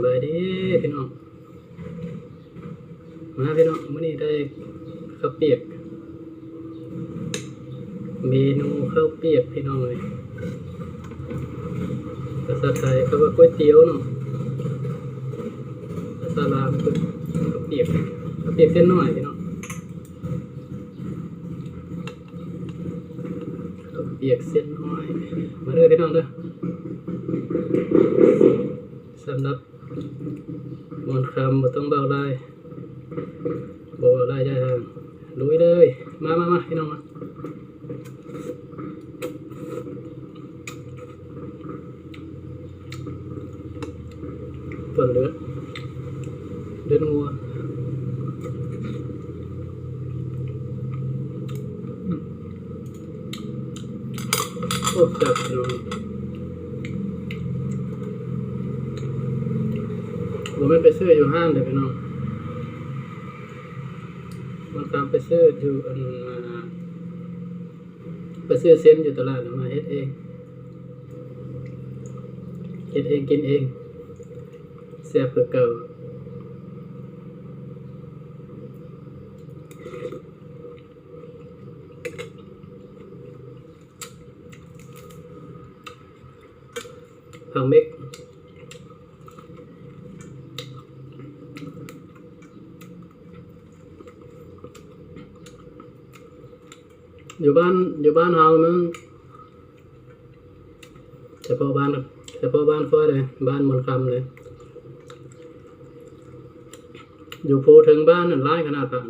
บายดีพี่น้องมาพี่น้องมื้อนี้ได้ข้าวเปียกเมนูข้าวเปียกพี่น้องเลยภาษาไทยเขาว่าก๋วยเตี๋ยวเนาะภาษาลาวคือข้าวเปียกเส้นน้อยพี่น้องข้าวเปียกเส้นน้อยมาเด้อพี่น้องเด้อสำหรับมอนคำบ่ต้องเบาลายบ่ลายใจทางลุยเลยมาพี่น้องมาส่วนเลือดงัวโอ้จับพี่น้องผมไม่ไปซื้ออยู่ห้างเลยพี่น้องมันตามไปซื้ออยู่ไปซื้อเส้นอยู่ตลาดมาเฮ็ดเองกินเองแซ่บกว่าเก่าผังเม็กอยู่บ้านเฮามันเฉพาะบ้านฟ้อยเลยบ้านมนต์คำเลยอยู่ภูถึงบ้านนั่นไล่ขนาดต่าง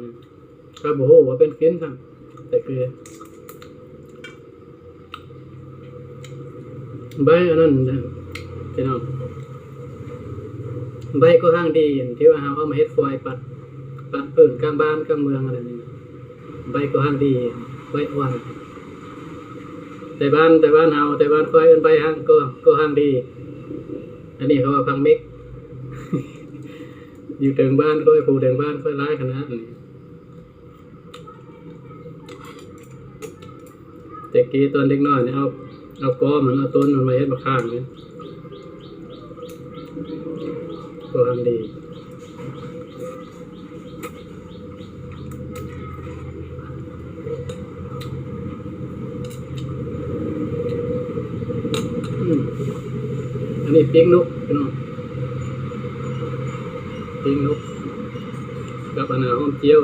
ก็บอกว่าเป็นฟินครับแต่คือใบอันนั้นพี่น้องใบก็ห้างดีที่ว่าเอามาเฮ็ดฟอยปัดปืนกลางบ้านกลางเมืองอะไรนี่ใบก็ห้างดีใบอ่อนแต่บ้านเฮาแต่บ้านฟอยเป็นใบห้างก็ห้างดีอันนี้เขาว่าพังเม็ก อยู่ถึงบ้านก็ผูถึงบ้านก็ร้ายขนาดนี้แต่กี้ตอนเด็กน้อยเนี่ยเอาก้อมันเอาต้นมันมาเฮ็ดมาข้างเลยก็ทำดีอันนี้ปิ้งนกพี่น้องปิ้งนกกับอันหอมเจียว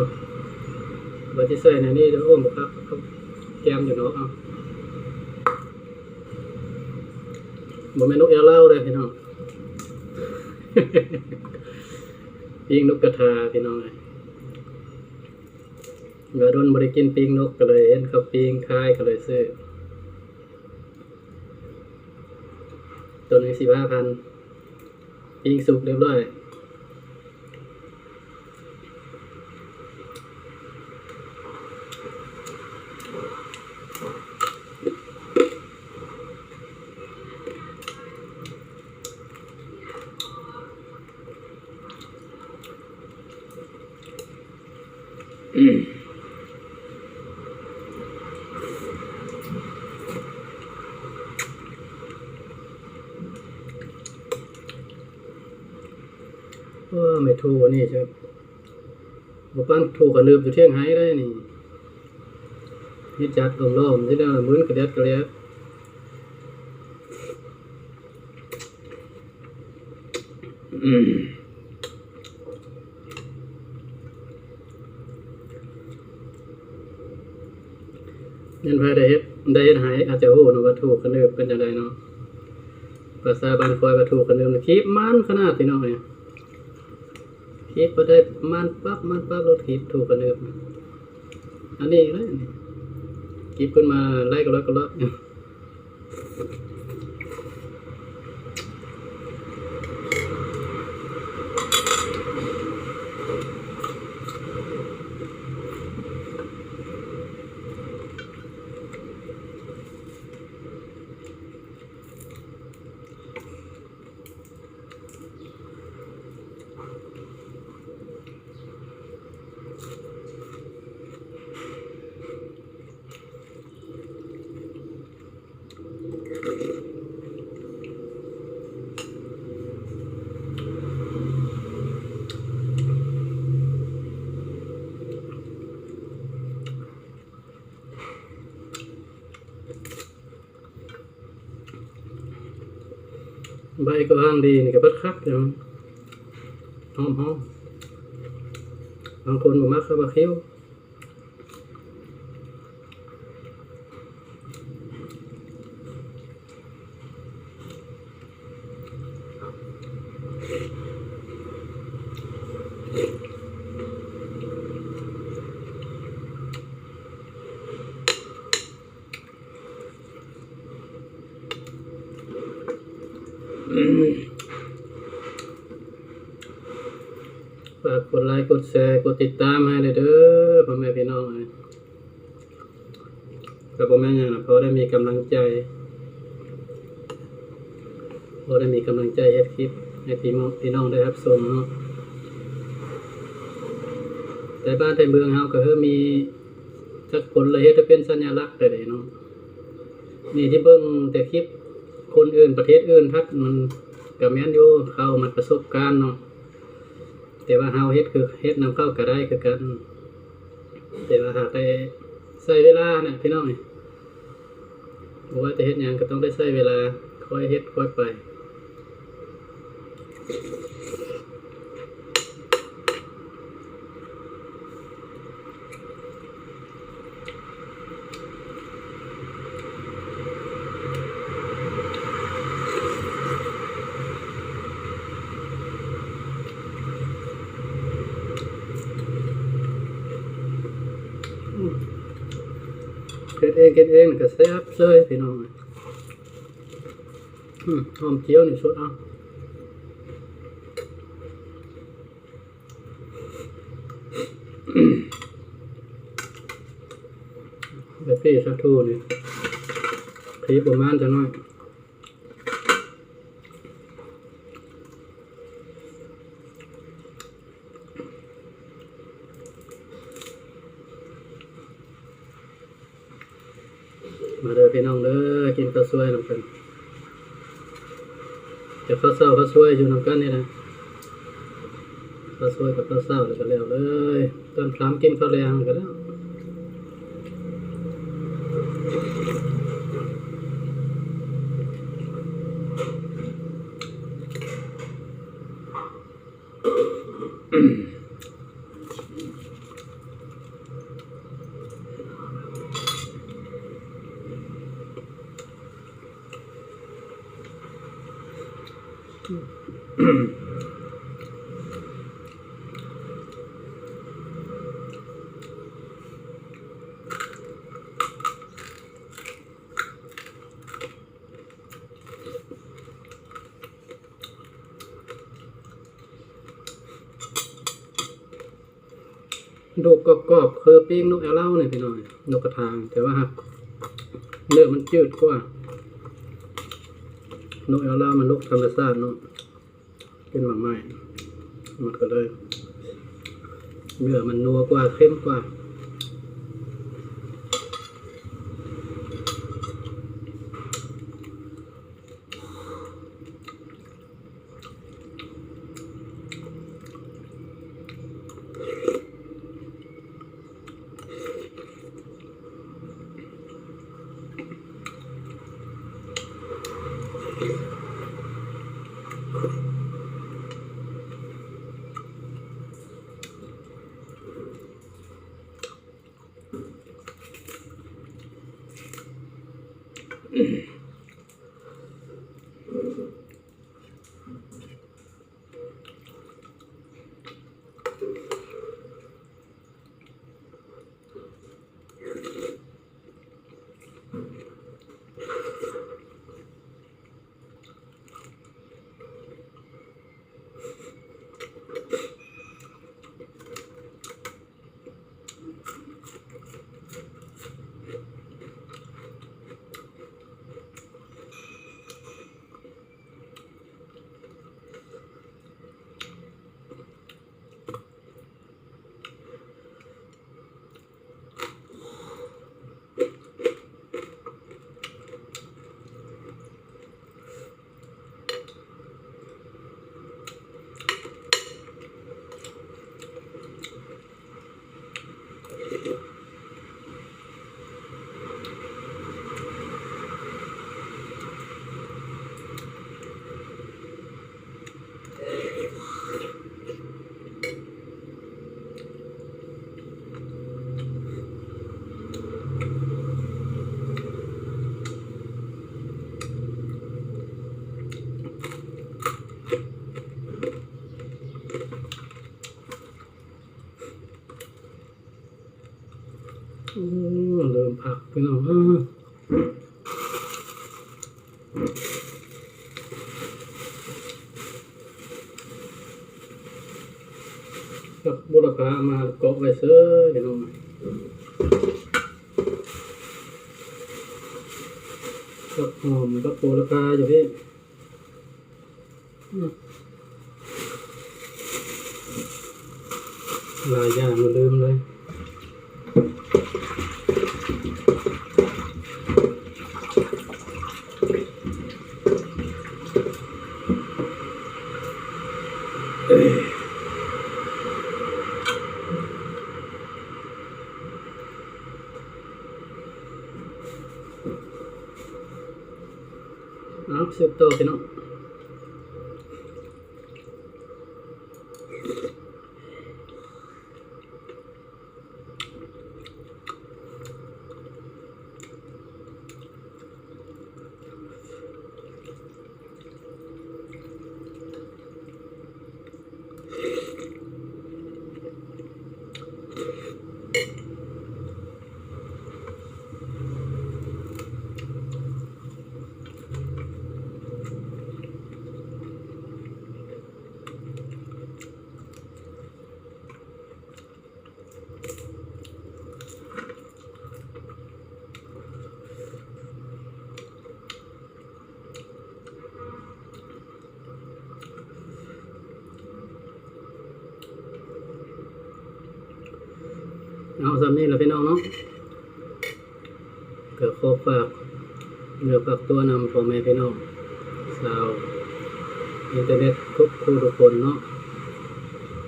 บะที่ใส่ในนี้จะอ้อมบุครับแกมอยู่เนาะบ่แม่นนกแอร์เล่าเลยพี่น้อง ปิ้งนกกระทาพี่น้องเลยเมื่อโดนบริกินปิ้งนกก็เลยเห็นเขาปิ้งคายก็เลยซื้อตัวนึง15,000ปิ้งสุกเรียบร้อยไม่ถูกนี่ใช่บุปันถูกกับลืมอยู่เที่ยงไห้ได้นี่จัดล้อมที่นั่นมื้นกระเด็ดยันพายได้เฮ็ดหายอาจจะโอ้เนาะว่าถูกกับลืมเป็นจังไดเนาะภาษาบ้านคอยว่าถูกกับลืมคลิปมันขนาดที่น้อยคลิปบ่ได้มันปั๊บรถคลิปถูกกับลืมอันนี้เลยคลิปขึ้นมาไล่ก็ร้อย ใบก็ห้างดีนี่ก็เบิดคักจังหอมบางคนบ่มักเขาบ่เคี้ยวฝากกดไลค์กดแชร์กดติดตามให้เด้อพ่อแม่พี่น้องก็บ่แม่นหยังนะพอได้มีกำลังใจเฮ็ดคลิปให้พี่น้องได้รับชมเนาะแต่บ้านแต่เมืองเฮาก็มีจักคนเลยเฮ็ดให้เป็นสัญลักษณ์ได้เนาะนี่ที่เบิ่งแต่คลิปคนอื่นประเทศอื่นทัดมันก็แม่นอยู่เข้ามาประสบการณ์เนาะแต่ว่าเฮาเฮ็ดคือเฮ็ดนำเข้าก็ได้คือกันแต่ว่าหากได้ใช้เวลาเนี่ยพี่น้องนี่บ่ว่าจะเฮ็ดหยังก็ต้องได้ใช้เวลาค่อยเฮ็ดค่อยไปเฮ็ดเองก็แซ่บเลยพี่น้องหอมเจียวนี่สดเอาแบบพี่สักทูนี่พีประมาณจังหน่อยมาเด้อพี่น้องเด้อกินข้าวสวยนำกันจะข้าวเช้าข้าวสวยอยู่นำกันนี่นะข้าวสวยกับข้าวเช้าแล้วก็แล้วเลยตอนพร้อมกินข้าวแรงก็แล้วดูกรอบๆคือปิ้งนกแอร์เล่าเนี่ยพี่น้อยนกกระทางแต่ว่าเนื้อมันจืดกว่านกแอร์เล่ามันนกธรรมชาติเนาะเป็นหมากไม้มันก็เลยเนื้อมันนัวกว่าเข้มกว่า ผักพี่น้องกับบุรพามาเกาะไว้เสื้อพี่น้องกับหอมกับบุรพาอยู่พี่หลายอย่างมันลืมเลยเอาสิบตัวพี่น้องเอาสำนี้แหละพี่น้องเนาะเกิดขอฝากเนื้อฝากตัวนำพ่อแม่พี่น้องชาวอินเทอร์เน็ตทุกคู่ทุกคนเนาะ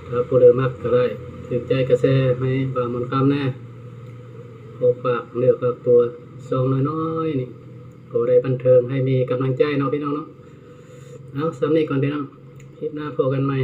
ถ้าผู้ใดมักก็ได้ถึงใจกระแสให้บางมันคำแน่ขอฝากเนื้อฝากตัวซองน้อยๆนี่ขอได้บันเทิงให้มีกำลังใจเนาะพี่น้องเนาะเอาสำนี้ก่อนพี่น้องคลิปหน้าพบกันใหม่